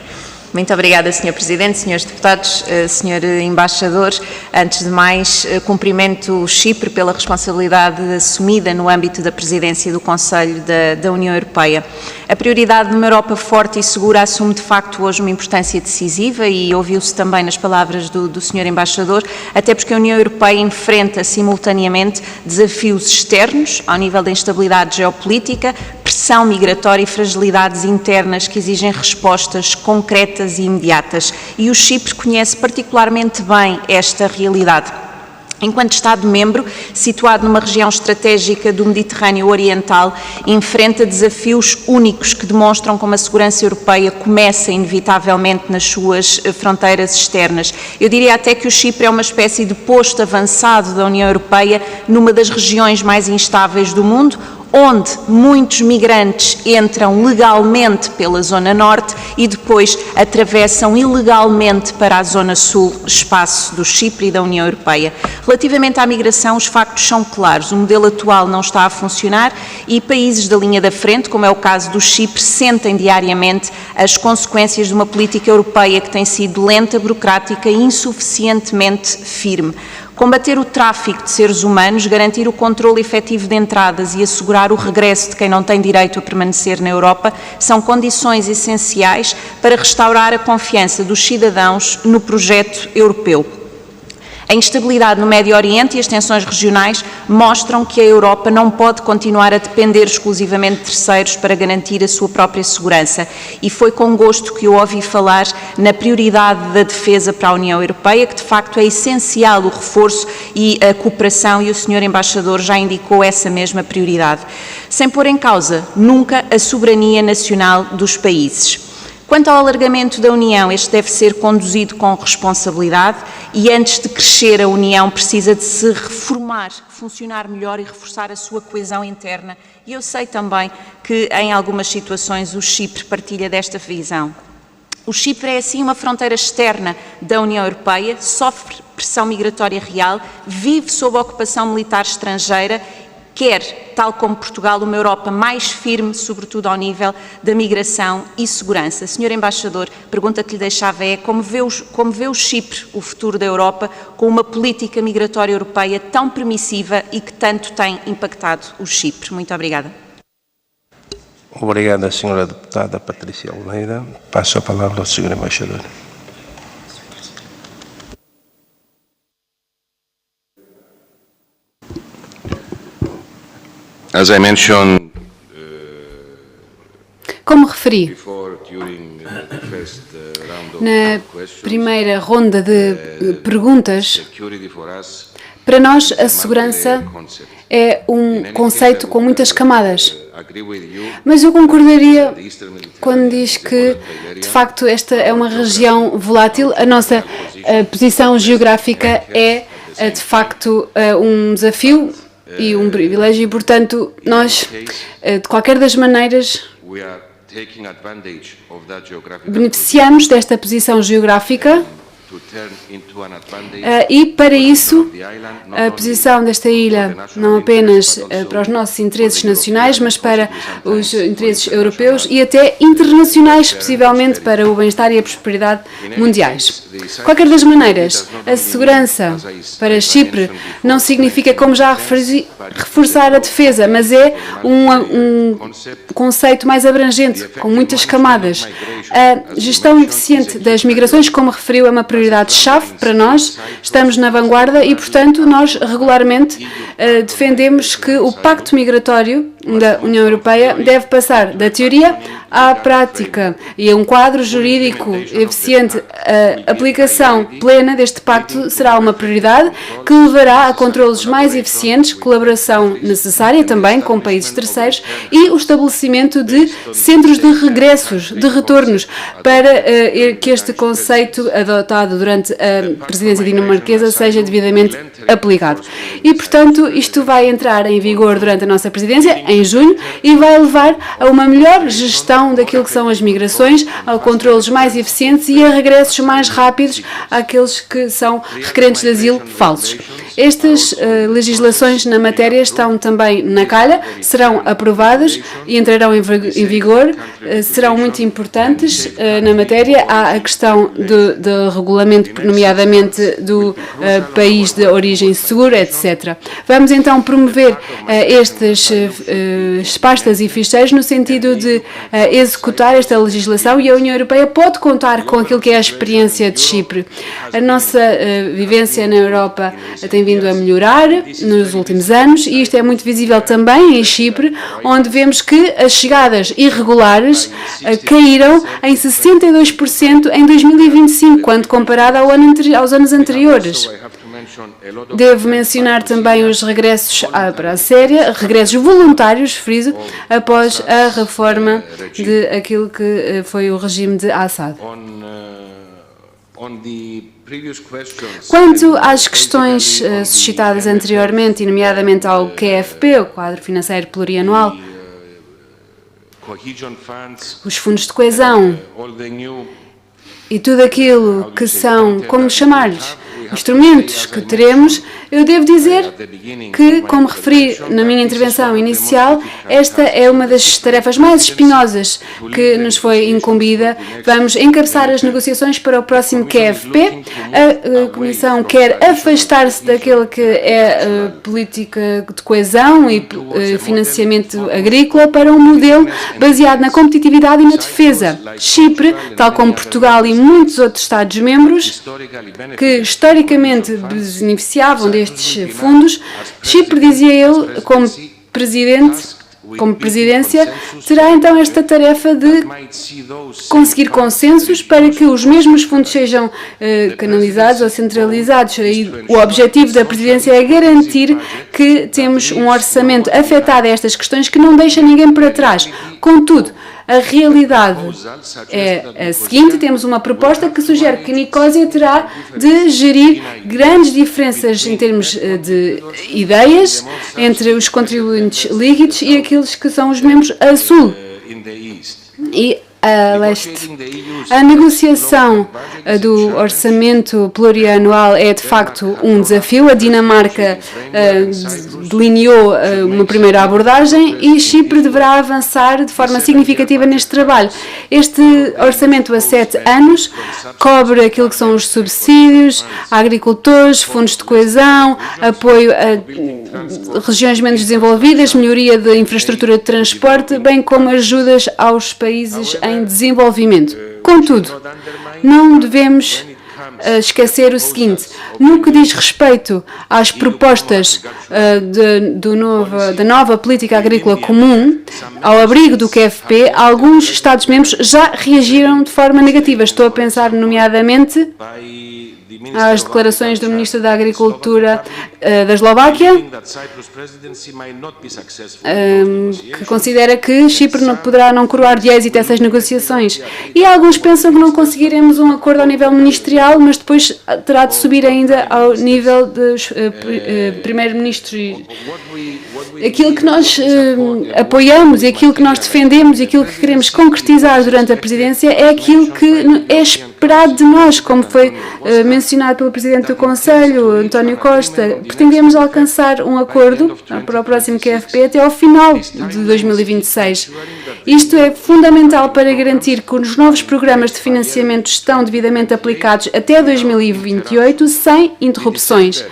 Muito obrigada, Sr. Presidente, Srs. Deputados, Sr. Embaixador. Antes de mais, cumprimento o Chipre pela responsabilidade assumida no âmbito da presidência do Conselho da União Europeia. A prioridade de uma Europa forte e segura assume, de facto, hoje uma importância decisiva e ouviu-se também nas palavras do Sr. Embaixador, até porque a União Europeia enfrenta simultaneamente desafios externos, ao nível da instabilidade geopolítica, pressão migratória e fragilidades internas que exigem respostas concretas e imediatas. E o Chipre conhece particularmente bem esta realidade. Enquanto Estado-membro, situado numa região estratégica do Mediterrâneo Oriental, enfrenta desafios únicos que demonstram como a segurança europeia começa inevitavelmente nas suas fronteiras externas. Eu diria até que o Chipre é uma espécie de posto avançado da União Europeia numa das regiões mais instáveis do mundo, onde muitos migrantes entram legalmente pela Zona Norte e depois atravessam ilegalmente para a Zona Sul, espaço do Chipre e da União Europeia. Relativamente à migração, os factos são claros. O modelo atual não está a funcionar e países da linha da frente, como é o caso do Chipre, sentem diariamente as consequências de uma política europeia que tem sido lenta, burocrática e insuficientemente firme. Combater o tráfico de seres humanos, garantir o controle efetivo de entradas e assegurar o regresso de quem não tem direito a permanecer na Europa são condições essenciais para restaurar a confiança dos cidadãos no projeto europeu. A instabilidade no Médio Oriente e as tensões regionais mostram que a Europa não pode continuar a depender exclusivamente de terceiros para garantir a sua própria segurança. E foi com gosto que eu ouvi falar na prioridade da defesa para a União Europeia, que de facto é essencial o reforço e a cooperação, e o Sr. Embaixador já indicou essa mesma prioridade, sem pôr em causa nunca a soberania nacional dos países. Quanto ao alargamento da União, este deve ser conduzido com responsabilidade e antes de crescer a União precisa de se reformar, funcionar melhor e reforçar a sua coesão interna. E eu sei também que em algumas situações o Chipre partilha desta visão. O Chipre é assim uma fronteira externa da União Europeia, sofre pressão migratória real, vive sob ocupação militar estrangeira, quer, tal como Portugal, uma Europa mais firme, sobretudo ao nível da migração e segurança. Sr. Embaixador, a pergunta que lhe deixava é como vê o Chipre, o futuro da Europa, com uma política migratória europeia tão permissiva e que tanto tem impactado o Chipre? Muito obrigada. Obrigado, senhora deputada Patrícia Almeida. Passo a palavra ao senhor embaixador. As I mentioned Como referi, before, during the first round of na questions, primeira ronda de perguntas, security for us para nós a segurança é um conceito com muitas camadas. agree with you. Mas eu concordaria quando diz que, de facto, esta é uma região volátil. A nossa posição geográfica é, de facto, um desafio e um privilégio e, portanto, nós, de qualquer das maneiras, We are taking advantage of that geographical beneficiamos desta posição geográfica to turn into an advantage e, para isso, of the island, not a only posição desta ilha não apenas para os nossos interesses nacionais, mas para os interesses europeus e até internacionais, possivelmente para o bem-estar e a prosperidade mundiais. De qualquer das maneiras, a segurança para Chipre não significa, como já referi, reforçar a defesa, mas é um conceito mais abrangente, com muitas camadas. A gestão eficiente das migrações, como referiu, é uma prioridade-chave para nós, estamos na vanguarda e, portanto, nós regularmente defendemos que o Pacto Migratório da União Europeia deve passar da teoria à prática e um quadro jurídico eficiente. A aplicação plena deste pacto será uma prioridade que levará a controlos mais eficientes, colaboração necessária também com países terceiros e o estabelecimento de centros de regressos, de retornos, para que este conceito adotado durante a presidência dinamarquesa seja devidamente aplicado. E, portanto, isto vai entrar em vigor durante a nossa presidência, em junho, e vai levar a uma melhor gestão daquilo que são as migrações, a controlos mais eficientes e a regressos mais rápidos àqueles que são requerentes de asilo falsos. Estas legislações na matéria estão também na calha, serão aprovadas e entrarão em vigor, serão muito importantes na matéria. Há a questão do regulamento, nomeadamente do país de origem seguro, etc. Vamos então promover estas pastas e ficheiros no sentido de executar esta legislação, e a União Europeia pode contar com aquilo que é a experiência de Chipre. A nossa vivência na Europa tem vindo a melhorar nos últimos anos e isto é muito visível também em Chipre, onde vemos que as chegadas irregulares caíram em 62% em 2025, quando comparado aos anos anteriores. Devo mencionar também os regressos para a Síria, regressos voluntários, friso, após a reforma de aquilo que foi o regime de Assad. Quanto às questões suscitadas anteriormente, e nomeadamente ao QFP, o Quadro Financeiro Plurianual, os fundos de coesão e tudo aquilo que são, como chamar-lhes, instrumentos que teremos, eu devo dizer que, como referi na minha intervenção inicial, esta é uma das tarefas mais espinhosas que nos foi incumbida. Vamos encabeçar as negociações para o próximo QFP. A Comissão quer afastar-se daquilo que é a política de coesão e financiamento agrícola para um modelo baseado na competitividade e na defesa. Chipre, tal como Portugal e muitos outros Estados-membros, que historicamente beneficiavam destes fundos, Chipre, dizia ele, como presidência, terá então esta tarefa de conseguir consensos para que os mesmos fundos sejam canalizados ou centralizados. E o objetivo da presidência é garantir que temos um orçamento afetado a estas questões que não deixa ninguém para trás. Contudo, a realidade é a seguinte: temos uma proposta que sugere que Nicosia terá de gerir grandes diferenças em termos de ideias entre os contribuintes líquidos e aqueles que são os membros a sul e a leste. A negociação do orçamento plurianual é, de facto, um desafio. A Dinamarca delineou uma primeira abordagem e Chipre deverá avançar de forma significativa neste trabalho. Este orçamento a 7 anos cobre aquilo que são os subsídios a agricultores, fundos de coesão, apoio a regiões menos desenvolvidas, melhoria da infraestrutura de transporte, bem como ajudas aos países em desenvolvimento. Contudo, não devemos esquecer o seguinte: no que diz respeito às propostas da nova política agrícola comum, ao abrigo do QFP, alguns Estados-membros já reagiram de forma negativa. Estou a pensar, nomeadamente, às declarações do Ministro da Agricultura da Eslováquia, que considera que Chipre poderá não coroar de êxito essas negociações. E alguns pensam que não conseguiremos um acordo ao nível ministerial, mas depois terá de subir ainda ao nível dos primeiro-ministros. Aquilo que nós apoiamos e aquilo que nós defendemos e aquilo que queremos concretizar durante a presidência é aquilo que é esperado de nós, como foi mencionado pelo Presidente do Conselho, António Costa. Pretendemos alcançar um acordo para o próximo QFP até ao final de 2026. Isto é fundamental para garantir que os novos programas de financiamento estão devidamente aplicados até 2028, sem interrupções.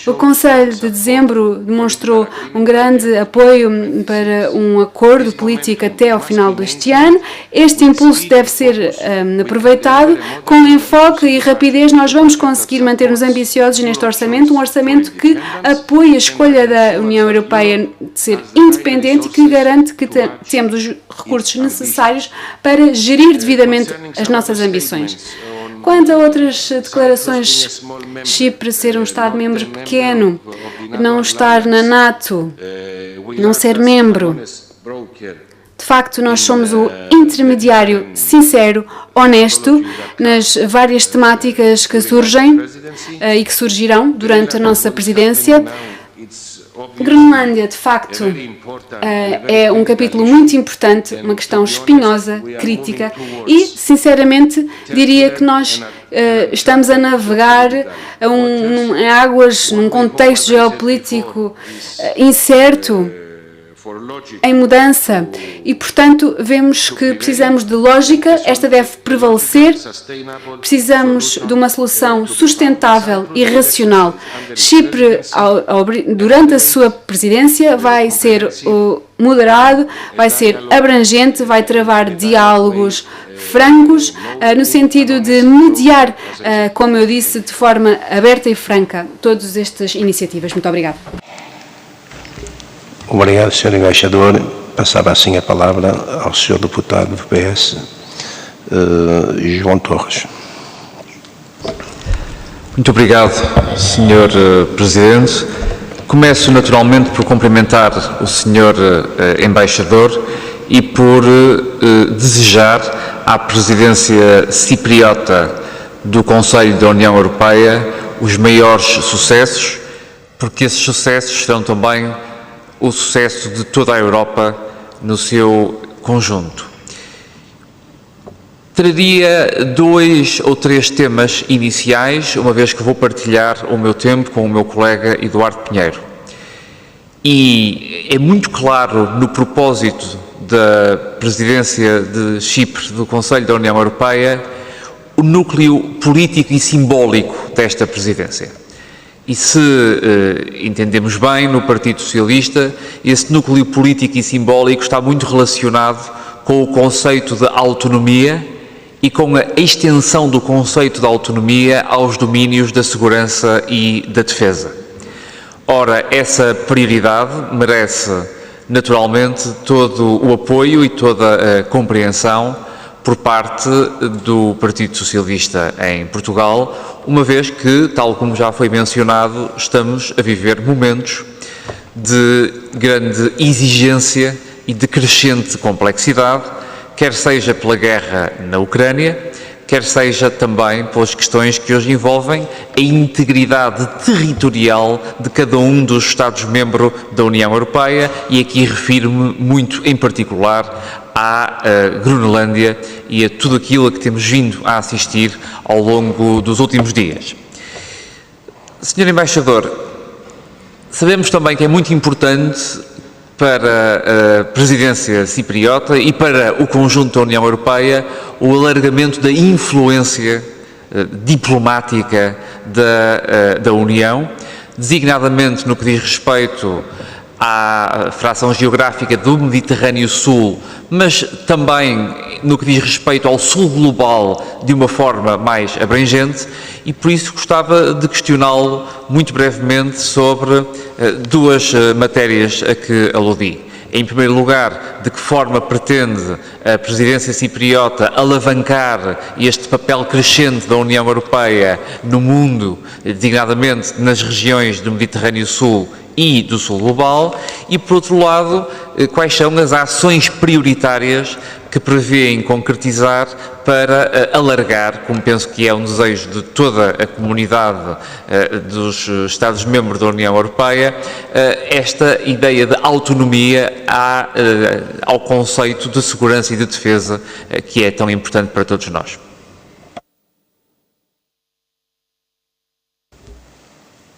O Conselho de Dezembro demonstrou um grande apoio para um acordo político até ao final deste ano. Este impulso deve ser aproveitado. Com enfoque e rapidez, nós vamos conseguir manter-nos ambiciosos neste orçamento, um orçamento que apoia a escolha da União Europeia de ser independente e que garante que temos os recursos necessários para gerir devidamente as nossas ambições. Quanto a outras declarações, Chipre ser um Estado-membro pequeno, não estar na NATO, não ser membro, de facto nós somos o intermediário sincero, honesto, nas várias temáticas que surgem e que surgirão durante a nossa presidência. Groenlândia, de facto, é um capítulo muito importante, uma questão espinhosa, crítica, e, sinceramente, diria que nós estamos a navegar em águas, num contexto geopolítico incerto, em mudança, e, portanto, vemos que precisamos de lógica, esta deve prevalecer, precisamos de uma solução sustentável e racional. Chipre, durante a sua presidência, vai ser moderado, vai ser abrangente, vai travar diálogos francos, no sentido de mediar, como eu disse, de forma aberta e franca, todas estas iniciativas. Muito obrigada. Obrigado, Sr. Embaixador. Passava assim a palavra ao Sr. Deputado do PS, João Torres. Muito obrigado, Sr. Presidente. Começo naturalmente por cumprimentar o Sr. Embaixador e por desejar à Presidência cipriota do Conselho da União Europeia os maiores sucessos, porque esses sucessos serão também o sucesso de toda a Europa no seu conjunto. Traria 2 ou 3 temas iniciais, uma vez que vou partilhar o meu tempo com o meu colega Eduardo Pinheiro. E é muito claro no propósito da presidência de Chipre do Conselho da União Europeia o núcleo político e simbólico desta presidência. E se entendemos bem, no Partido Socialista, esse núcleo político e simbólico está muito relacionado com o conceito de autonomia e com a extensão do conceito de autonomia aos domínios da segurança e da defesa. Ora, essa prioridade merece, naturalmente, todo o apoio e toda a compreensão por parte do Partido Socialista em Portugal, uma vez que, tal como já foi mencionado, estamos a viver momentos de grande exigência e de crescente complexidade, quer seja pela guerra na Ucrânia, quer seja também pelas questões que hoje envolvem a integridade territorial de cada um dos Estados-membros da União Europeia, e aqui refiro-me muito em particular à Groenlândia e a tudo aquilo a que temos vindo a assistir ao longo dos últimos dias. Senhor Embaixador, sabemos também que é muito importante para a presidência cipriota e para o conjunto da União Europeia o alargamento da influência diplomática da União, designadamente no que diz respeito à fração geográfica do Mediterrâneo Sul, mas também no que diz respeito ao Sul global de uma forma mais abrangente, e por isso gostava de questioná-lo muito brevemente sobre duas matérias a que aludi. Em primeiro lugar, de que forma pretende a presidência cipriota alavancar este papel crescente da União Europeia no mundo, designadamente nas regiões do Mediterrâneo Sul e do Sul global, e por outro lado, quais são as ações prioritárias que prevêem concretizar para alargar, como penso que é um desejo de toda a comunidade dos Estados-membros da União Europeia, esta ideia de autonomia ao conceito de segurança e de defesa que é tão importante para todos nós.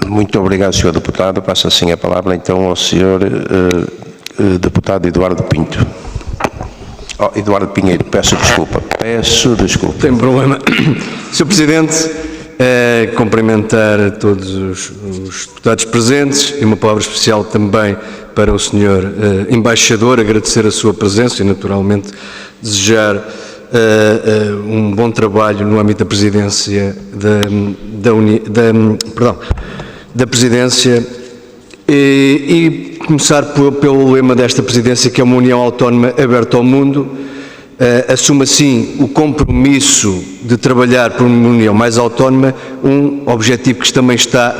Muito obrigado, Sr. Deputado. Passo assim a palavra então ao Sr. Deputado Eduardo Pinto. Eduardo Pinheiro, peço desculpa. Tem problema. Sr. Presidente, cumprimentar a todos os deputados presentes e uma palavra especial também para o Sr. Embaixador, agradecer a sua presença e naturalmente desejar um bom trabalho no âmbito da presidência da presidência e começar pelo lema desta presidência, que é uma União Autónoma aberta ao mundo. Assume assim o compromisso de trabalhar por uma União mais autónoma, um objetivo que também está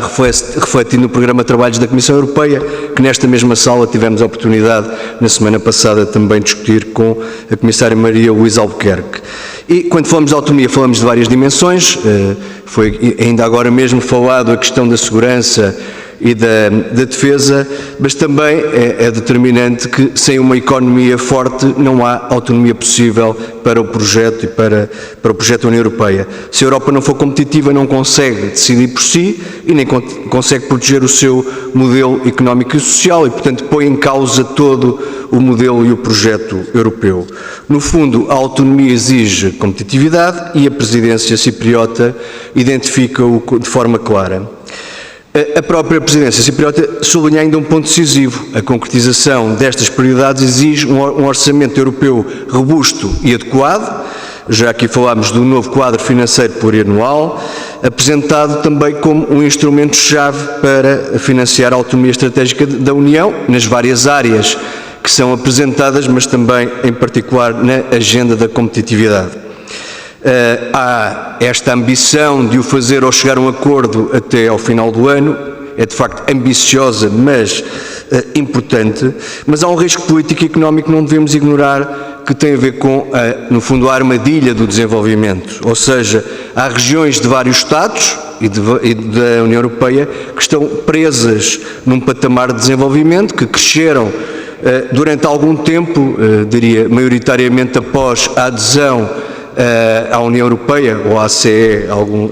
refletido no programa de trabalhos da Comissão Europeia, que nesta mesma sala tivemos a oportunidade, na semana passada, também discutir com a Comissária Maria Luísa Albuquerque. E quando falamos de autonomia, falamos de várias dimensões, foi ainda agora mesmo falado a questão da segurança e da defesa, mas também é determinante que sem uma economia forte não há autonomia possível para o projeto e para o projeto da União Europeia. Se a Europa não for competitiva, não consegue decidir por si e nem consegue proteger o seu modelo económico e social e, portanto, põe em causa todo o modelo e o projeto europeu. No fundo, a autonomia exige competitividade e a presidência cipriota identifica-o de forma clara. A própria presidência cipriota sublinha ainda um ponto decisivo. A concretização destas prioridades exige um orçamento europeu robusto e adequado. Já aqui falámos do novo quadro financeiro plurianual, apresentado também como um instrumento-chave para financiar a autonomia estratégica da União nas várias áreas que são apresentadas, mas também, em particular, na agenda da competitividade. Há esta ambição de o fazer ou chegar a um acordo até ao final do ano, é de facto ambiciosa, mas importante, mas há um risco político e económico que não devemos ignorar, que tem a ver com, no fundo, a armadilha do desenvolvimento, ou seja, há regiões de vários Estados e da União Europeia que estão presas num patamar de desenvolvimento, que cresceram durante algum tempo, diria, maioritariamente após a adesão à União Europeia ou à CE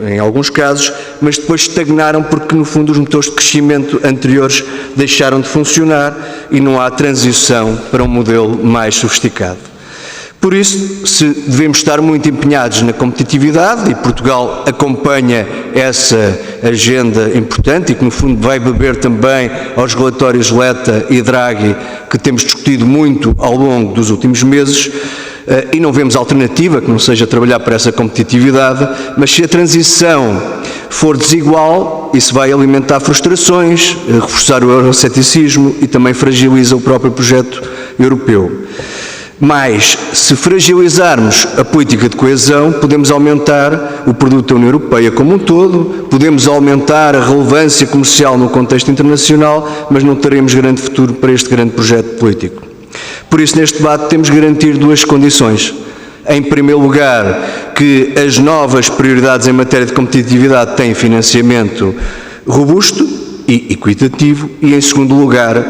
em alguns casos, mas depois estagnaram porque, no fundo, os motores de crescimento anteriores deixaram de funcionar e não há transição para um modelo mais sofisticado. Por isso, devemos estar muito empenhados na competitividade e Portugal acompanha essa agenda importante e que, no fundo, vai beber também aos relatórios Letta e Draghi que temos discutido muito ao longo dos últimos meses. E não vemos alternativa que não seja trabalhar para essa competitividade, mas se a transição for desigual, isso vai alimentar frustrações, reforçar o euroceticismo e também fragiliza o próprio projeto europeu. Mas, se fragilizarmos a política de coesão, podemos aumentar o produto da União Europeia como um todo, podemos aumentar a relevância comercial no contexto internacional, mas não teremos grande futuro para este grande projeto político. Por isso, neste debate, temos de garantir duas condições. Em primeiro lugar, que as novas prioridades em matéria de competitividade têm financiamento robusto e equitativo e, em segundo lugar,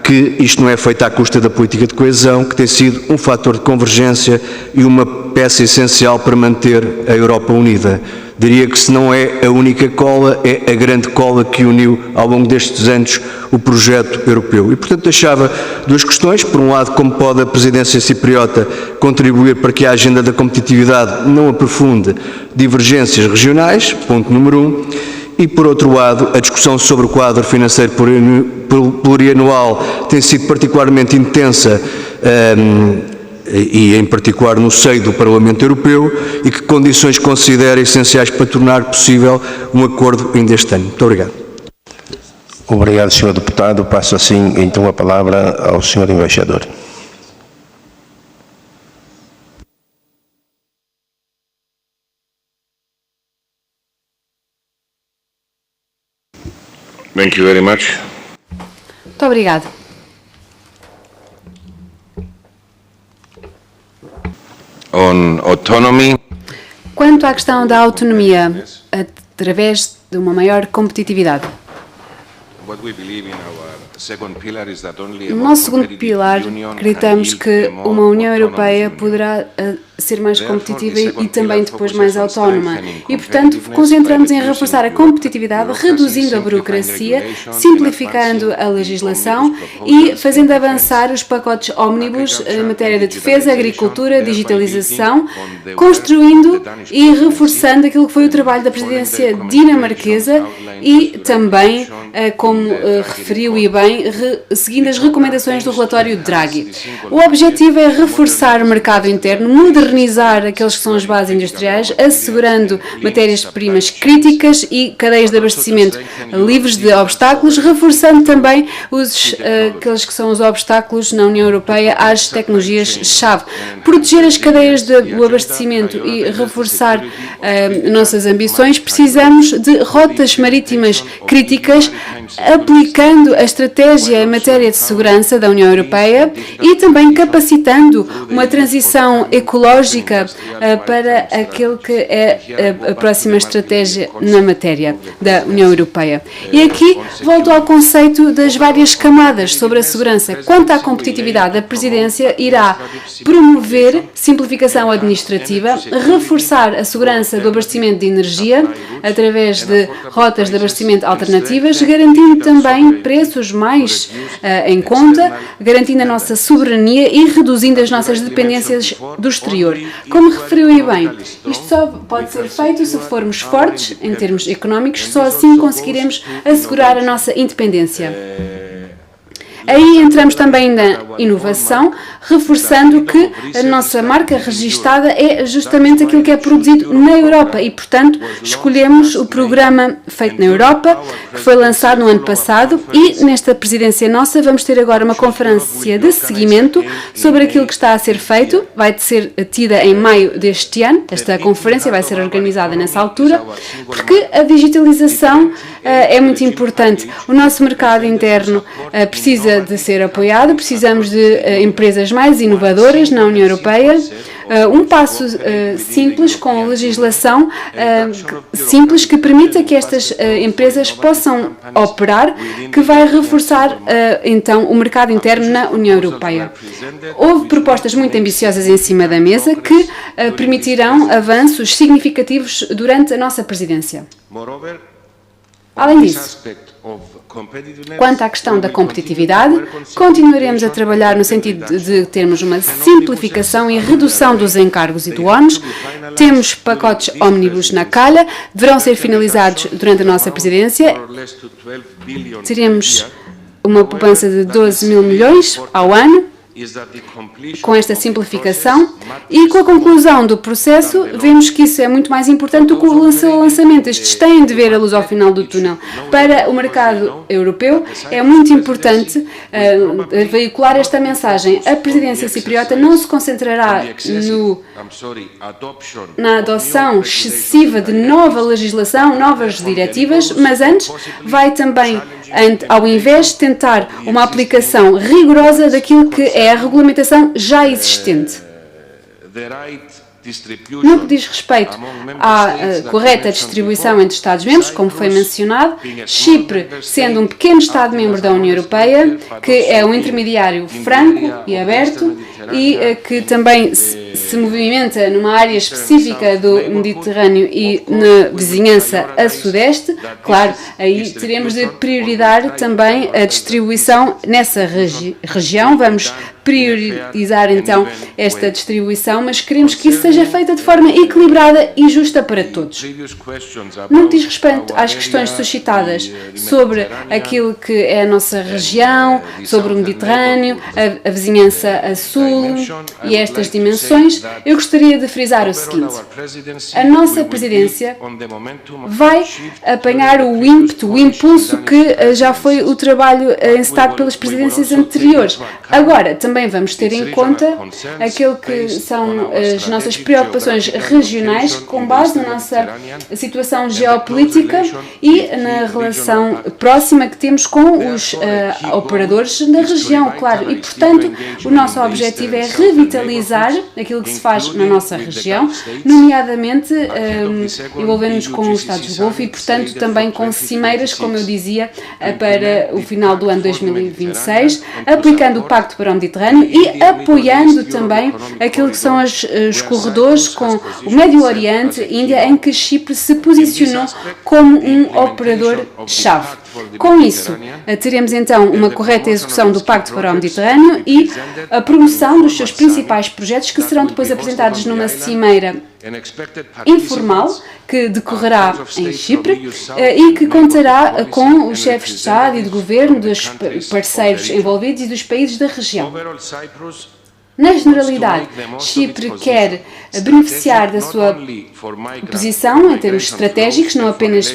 que isto não é feito à custa da política de coesão, que tem sido um fator de convergência e uma peça essencial para manter a Europa unida. Diria que se não é a única cola, é a grande cola que uniu ao longo destes anos o projeto europeu. E, portanto, deixava duas questões. Por um lado, como pode a presidência cipriota contribuir para que a agenda da competitividade não aprofunde divergências regionais, ponto número 1. E, por outro lado, a discussão sobre o quadro financeiro plurianual tem sido particularmente intensa e, em particular, no seio do Parlamento Europeu, e que condições considera essenciais para tornar possível um acordo ainda este ano. Muito obrigado. Obrigado, Sr. Deputado. Passo assim, então, a palavra ao Sr. Embaixador. Thank you very much. Muito obrigado. On autonomy, Quanto à questão da autonomia, através de uma maior competitividade. what we believe in our second pillar is that only No nosso segundo pilar, acreditamos que uma União Europeia poderá ser mais competitiva e também depois mais autónoma. E, portanto, concentramos em reforçar a competitividade, reduzindo a burocracia, simplificando a legislação e fazendo avançar os pacotes ómnibus em matéria de defesa, agricultura, digitalização, construindo e reforçando aquilo que foi o trabalho da presidência dinamarquesa e também, como referiu e bem, seguindo as recomendações do relatório Draghi. O objetivo é reforçar o mercado interno, modernizar aqueles que são as bases industriais, assegurando matérias-primas críticas e cadeias de abastecimento livres de obstáculos, reforçando também aqueles que são os obstáculos na União Europeia às tecnologias-chave. Proteger as cadeias do abastecimento e reforçar nossas ambições, precisamos de rotas marítimas críticas, aplicando a estratégia em matéria de segurança da União Europeia e também capacitando uma transição ecológica para aquilo que é a próxima estratégia na matéria da União Europeia. E aqui volto ao conceito das várias camadas sobre a segurança. Quanto à competitividade, a Presidência irá promover simplificação administrativa, reforçar a segurança do abastecimento de energia através de rotas de abastecimento alternativas, garantindo também preços mais em conta, garantindo a nossa soberania e reduzindo as nossas dependências do exterior. Como referiu aí bem, isto só pode ser feito se formos fortes em termos económicos, só assim conseguiremos assegurar a nossa independência. Aí entramos também na inovação, reforçando que a nossa marca registada é justamente aquilo que é produzido na Europa e, portanto, escolhemos o programa Feito na Europa, que foi lançado no ano passado e, nesta presidência nossa, vamos ter agora uma conferência de seguimento sobre aquilo que está a ser feito. Vai ser tida em maio deste ano. Esta conferência vai ser organizada nessa altura, porque a digitalização é muito importante. O nosso mercado interno precisa de ser apoiado, precisamos de empresas mais inovadoras na União Europeia. Um passo simples com legislação simples que permita que estas empresas possam operar, que vai reforçar então o mercado interno na União Europeia. Houve propostas muito ambiciosas em cima da mesa que permitirão avanços significativos durante a nossa presidência. Além disso, quanto à questão da competitividade, continuaremos a trabalhar no sentido de termos uma simplificação e redução dos encargos e do ónus. Temos pacotes ómnibus na calha, deverão ser finalizados durante a nossa presidência. Teremos uma poupança de 12 mil milhões ao ano. Com esta simplificação e com a conclusão do processo, vemos que isso é muito mais importante do que o lançamento. Estes têm de ver a luz ao final do túnel. Para o mercado europeu, é muito importante veicular esta mensagem. A presidência cipriota não se concentrará na adoção excessiva de nova legislação, novas diretivas, mas antes vai também, ao invés, tentar uma aplicação rigorosa daquilo que é a regulamentação já existente. No que diz respeito à correta distribuição entre Estados-membros, como foi mencionado, Chipre, sendo um pequeno Estado-membro da União Europeia, que é um intermediário franco e aberto e que também se movimenta numa área específica do Mediterrâneo e na vizinhança a sudeste, claro, aí teremos de priorizar também a distribuição nessa região. Vamos priorizar então esta distribuição, mas queremos que isso seja feita de forma equilibrada e justa para todos. No que diz respeito às questões suscitadas sobre aquilo que é a nossa região, sobre o Mediterrâneo, a vizinhança a sul e estas dimensões, eu gostaria de frisar o seguinte: a nossa presidência vai apanhar o ímpeto, o impulso que já foi o trabalho encetado pelas presidências anteriores. Agora, também vamos ter em conta aquilo que são as nossas preocupações regionais com base na nossa situação geopolítica e na relação próxima que temos com os operadores da região, claro. E, portanto, o nosso objetivo é revitalizar aquilo que se faz na nossa região, nomeadamente envolvendo-nos com os Estados do Golfo e, portanto, também com cimeiras, como eu dizia, para o final do ano 2026, aplicando o Pacto para o Mediterrâneo e apoiando também aquilo que são os corredores com o Médio Oriente e Índia, em que Chipre se posicionou como um operador-chave. Com isso, teremos então uma correta execução do Pacto para o Mediterrâneo e a promoção dos seus principais projetos, que serão depois apresentados numa cimeira informal que decorrerá em Chipre e que contará com os chefes de Estado e de Governo, dos parceiros envolvidos e dos países da região. Na generalidade, Chipre quer beneficiar da sua posição em termos estratégicos, não apenas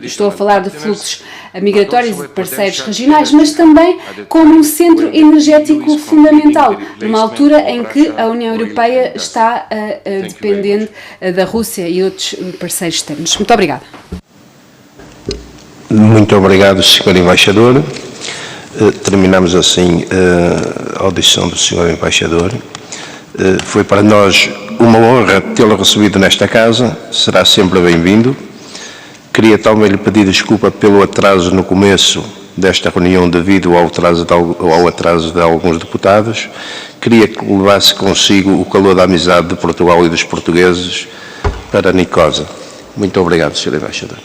estou a falar de fluxos migratórios e de parceiros regionais, mas também como um centro energético fundamental, numa altura em que a União Europeia está dependente da Rússia e outros parceiros externos. Muito obrigada. Muito obrigado, Sr. Embaixador. Terminamos assim a audição do Sr. Embaixador. Foi para nós uma honra tê-lo recebido nesta casa, será sempre bem-vindo. Queria também lhe pedir desculpa pelo atraso no começo desta reunião devido ao atraso de alguns deputados. Queria que levasse consigo o calor da amizade de Portugal e dos portugueses para Nicosa. Muito obrigado, Sr. Embaixador.